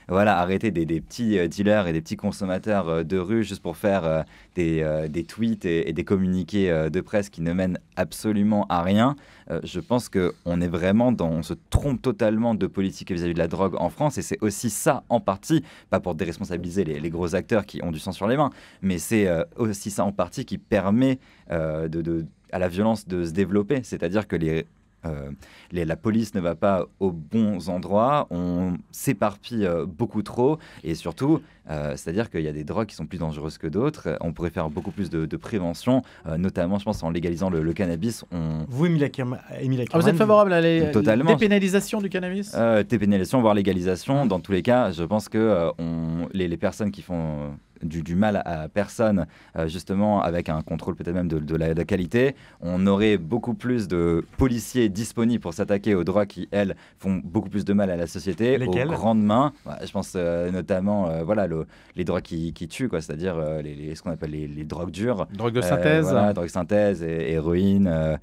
arrêter des petits dealers et des petits consommateurs de rue juste pour faire des tweets et des communiqués de presse qui ne mènent absolument à rien. Je pense qu'on est vraiment on se trompe totalement de politique vis-à-vis de la drogue en France et c'est aussi ça en partie, pas pour déresponsabiliser les gros acteurs qui ont du sang sur les mains, mais c'est aussi ça en partie qui permet à la violence de se développer, c'est-à-dire que la police ne va pas aux bons endroits, on s'éparpille beaucoup trop et surtout, c'est-à-dire qu'il y a des drogues qui sont plus dangereuses que d'autres. On pourrait faire beaucoup plus de prévention, notamment je pense en légalisant le cannabis. Vous, Émile Ackermann, vous êtes favorable à la dépénalisation du cannabis Dépénalisation, voire légalisation. Dans tous les cas, je pense que les personnes qui font du mal à personne, justement avec un contrôle peut-être même de la qualité, on aurait beaucoup plus de policiers disponibles pour s'attaquer aux drogues qui, elles, font beaucoup plus de mal à la société. Lesquelles ? Aux grandes mains. Je pense notamment les drogues qui tuent, c'est-à-dire ce qu'on appelle les drogues dures. Drogue de synthèse. Drogue de synthèse, héroïne,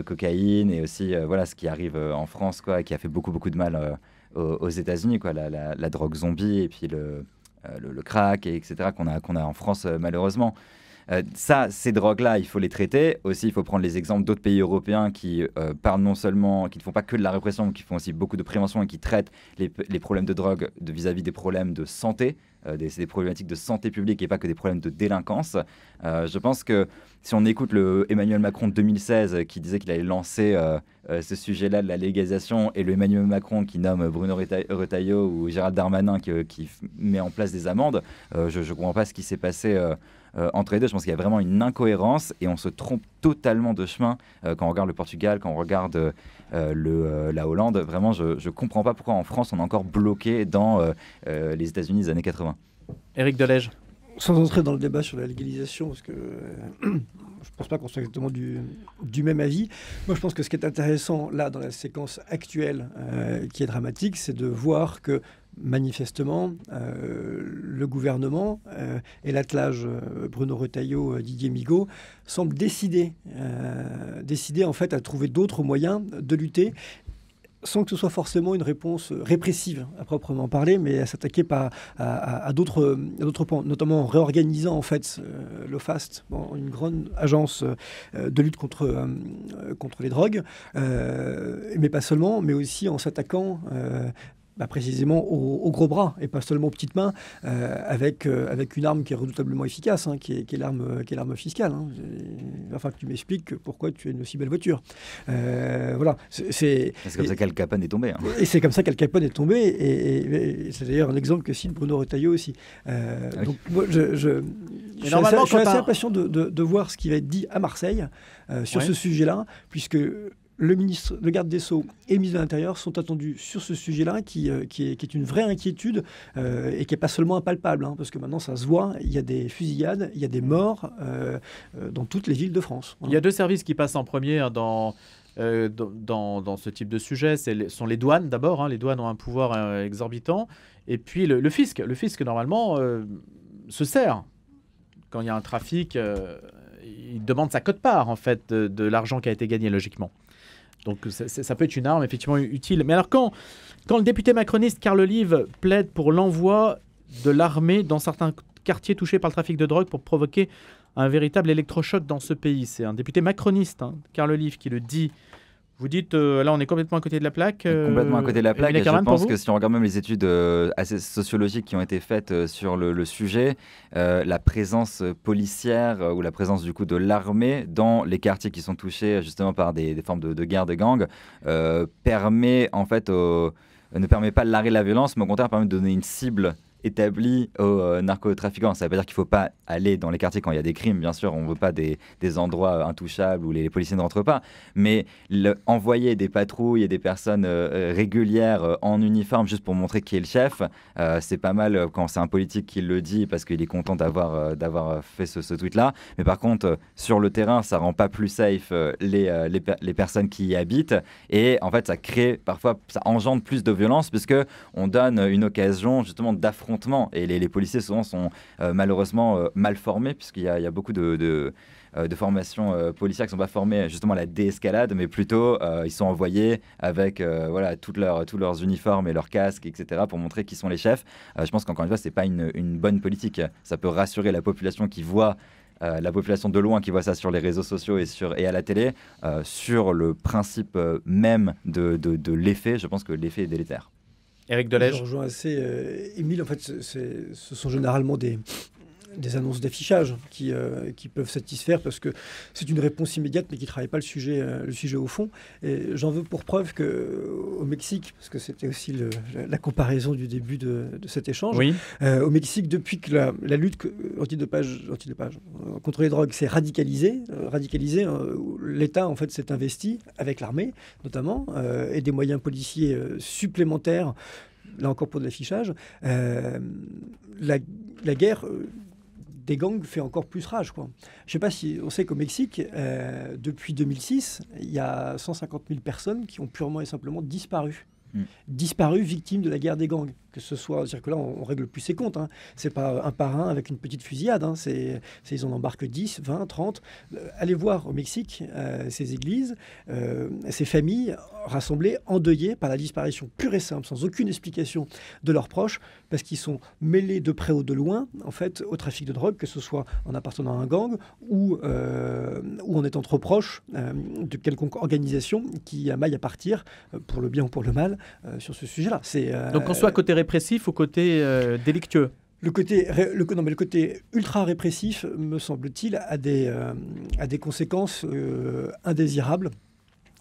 cocaïne et aussi ce qui arrive en France, qui a fait beaucoup de mal aux États-Unis, la drogue zombie et puis le crack, etc., qu'on a en France malheureusement. Ces drogues-là, il faut les traiter. Aussi, il faut prendre les exemples d'autres pays européens qui parlent non seulement, qui ne font pas que de la répression, mais qui font aussi beaucoup de prévention et qui traitent les problèmes de drogue vis-à-vis des problèmes de santé. C'est des problématiques de santé publique et pas que des problèmes de délinquance. Je pense que si on écoute le Emmanuel Macron de 2016 qui disait qu'il allait lancer ce sujet-là de la légalisation et le Emmanuel Macron qui nomme Bruno Retailleau ou Gérald Darmanin qui met en place des amendes, je ne comprends pas ce qui s'est passé entre les deux. Je pense qu'il y a vraiment une incohérence et on se trompe totalement de chemin quand on regarde le Portugal, quand on regarde la Hollande. Vraiment, je ne comprends pas pourquoi en France on est encore bloqué dans les États-Unis des années 80. Éric Delège. Sans entrer dans le débat sur la légalisation, parce que je ne pense pas qu'on soit exactement du même avis. Moi, je pense que ce qui est intéressant, là, dans la séquence actuelle, qui est dramatique, c'est de voir que, manifestement, le gouvernement et l'attelage Bruno Retailleau, Didier Migaud semblent décider en fait, à trouver d'autres moyens de lutter. sans que ce soit forcément une réponse répressive à proprement parler, mais à s'attaquer à d'autres points, notamment en réorganisant en fait l'OFAST, une grande agence de lutte contre les drogues, mais pas seulement, mais aussi en s'attaquant précisément aux gros bras et pas seulement aux petites mains, avec une arme qui est redoutablement efficace, qui est l'arme fiscale. Enfin, que tu m'expliques pourquoi tu as une aussi belle voiture. Voilà. C'est comme ça qu'Al Capone est tombé. Et c'est comme ça qu'Al Capone est tombé, et c'est d'ailleurs un exemple que cite Bruno Retailleau aussi. Donc moi, je suis assez impatient de voir ce qui va être dit à Marseille sur ce sujet-là, puisque le garde des Sceaux et le ministre de l'Intérieur sont attendus sur ce sujet-là, qui est une vraie inquiétude et qui n'est pas seulement impalpable, parce que maintenant ça se voit, il y a des fusillades, il y a des morts dans toutes les villes de France. Il y a 2 services qui passent en premier dans ce type de sujet. Sont les douanes d'abord. Les douanes ont un pouvoir exorbitant. Et puis le fisc. Le fisc, normalement, se sert. Quand il y a un trafic, il demande sa quote-part, en fait, de l'argent qui a été gagné, logiquement. Donc ça peut être une arme effectivement utile. Mais alors quand le député macroniste Carl Olive plaide pour l'envoi de l'armée dans certains quartiers touchés par le trafic de drogue pour provoquer un véritable électrochoc dans ce pays, c'est un député macroniste, Carl Olive, qui le dit. Vous dites, là on est complètement à côté de la plaque. Complètement à côté de la plaque. Et je pense que si on regarde même les études assez sociologiques qui ont été faites sur le sujet, la présence policière ou la présence du coup de l'armée dans les quartiers qui sont touchés justement par des formes de guerre de gangs permet en fait ne permet pas l'arrêt de la violence, mais au contraire permet de donner une cible établi aux narcotrafiquants. Ça ne veut pas dire qu'il ne faut pas aller dans les quartiers quand il y a des crimes, bien sûr, on ne veut pas des endroits intouchables où les policiers ne rentrent pas, mais envoyer des patrouilles et des personnes régulières en uniforme juste pour montrer qui est le chef, c'est pas mal quand c'est un politique qui le dit parce qu'il est content d'avoir fait ce tweet-là, mais par contre, sur le terrain, ça ne rend pas plus safe les personnes qui y habitent, et en fait, ça engendre plus de violence puisqu'on donne une occasion justement d'affrontement. Et les policiers souvent sont malheureusement mal formés, puisqu'il y a beaucoup de formations policières qui ne sont pas formées justement à la déescalade, mais plutôt ils sont envoyés avec tous leurs uniformes et leurs casques, etc., pour montrer qui sont les chefs. Je pense qu'encore une fois, ce n'est pas une bonne politique. Ça peut rassurer la population qui voit la population de loin qui voit ça sur les réseaux sociaux et à la télé, sur le principe même de l'effet. Je pense que l'effet est délétère. Éric Delège. Je rejoins assez Émile. En fait, ce sont généralement des annonces d'affichage qui peuvent satisfaire parce que c'est une réponse immédiate mais qui ne travaille pas le sujet au fond. Et j'en veux pour preuve qu'au Mexique, parce que c'était aussi la comparaison du début de cet échange, oui. Au Mexique, depuis que la lutte antidopage contre les drogues s'est radicalisée, l'État en fait s'est investi avec l'armée notamment et des moyens policiers supplémentaires, là encore pour de l'affichage. La guerre des gangs fait encore plus rage, quoi. Je ne sais pas si on sait qu'au Mexique, depuis 2006, il y a 150 000 personnes qui ont purement et simplement disparu. Disparu, victimes de la guerre des gangs. Que ce soit, c'est-à-dire que là, on règle plus ses comptes. C'est pas un par un avec une petite fusillade. Ils en embarquent 10, 20, 30. Allez voir au Mexique ces églises, ces familles rassemblées, endeuillées par la disparition pure et simple, sans aucune explication de leurs proches, parce qu'ils sont mêlés de près ou de loin, en fait, au trafic de drogue, que ce soit en appartenant à un gang ou en étant trop proche de quelconque organisation qui a maille à partir, pour le bien ou pour le mal, sur ce sujet-là. Donc qu'on soit côté répressif ou côté délictueux. Le côté ultra répressif, me semble-t-il, a des conséquences indésirables.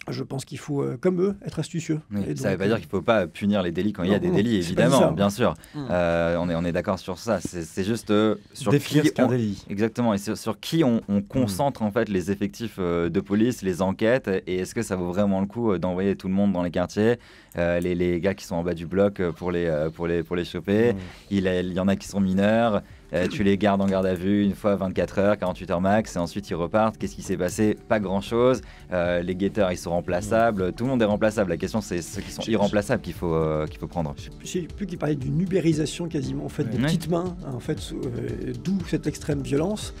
Je pense qu'il faut, comme eux, être astucieux. Oui, ça ne veut pas dire qu'il ne faut pas punir les délits quand il y a des délits, évidemment, bien sûr. On est d'accord sur ça. C'est juste sur définir qui ce qu'est un délit. Exactement, et sur qui on concentre en fait les effectifs de police, les enquêtes, et est-ce que ça vaut vraiment le coup d'envoyer tout le monde dans les quartiers, les gars qui sont en bas du bloc pour les choper. Il y en a qui sont mineurs. Tu les gardes en garde à vue une fois 24 heures, 48 heures max, et ensuite ils repartent. Qu'est-ce qui s'est passé? Pas grand-chose. Les guetteurs, ils sont remplaçables. Tout le monde est remplaçable. La question, c'est ceux qui sont irremplaçables qu'il faut prendre. Je sais plus qui parlait d'une ubérisation quasiment en fait, des petites mains, hein, en fait, d'où cette extrême violence,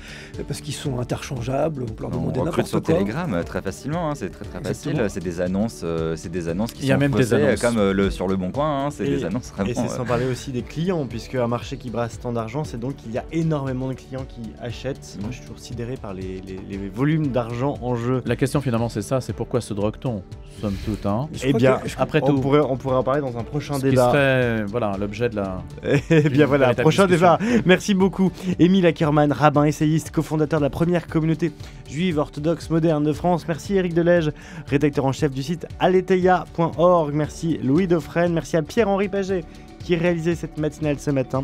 parce qu'ils sont interchangeables, on peut leur demander On recrute n'importe sur quoi. Telegram très facilement, hein, c'est très facile. C'est des annonces qui Il y a sont même des faussées, annonces. comme sur Le Bon Coin. C'est des annonces vraiment. Et c'est sans parler aussi des clients, puisque un marché qui brasse tant d'argent, c'est donc qu'il y a énormément de clients qui achètent. Moi, je suis toujours sidéré par les volumes d'argent en jeu. La question finalement c'est ça, c'est pourquoi se drogue-t-on, somme toute, hein. Je Eh crois bien, que- Après on tout, pourrait en parler dans un prochain ce qui débat. serait voilà, l'objet de la... Eh bien voilà, véritable prochain discussion. débat. Merci beaucoup. Émile Ackermann, rabbin essayiste, cofondateur de la première communauté juive orthodoxe moderne de France. Merci Éric Delège, rédacteur en chef du site aletheia.org. Merci Louis Dauphren. Merci à Pierre-Henri Paget qui réalisait cette matinale ce matin.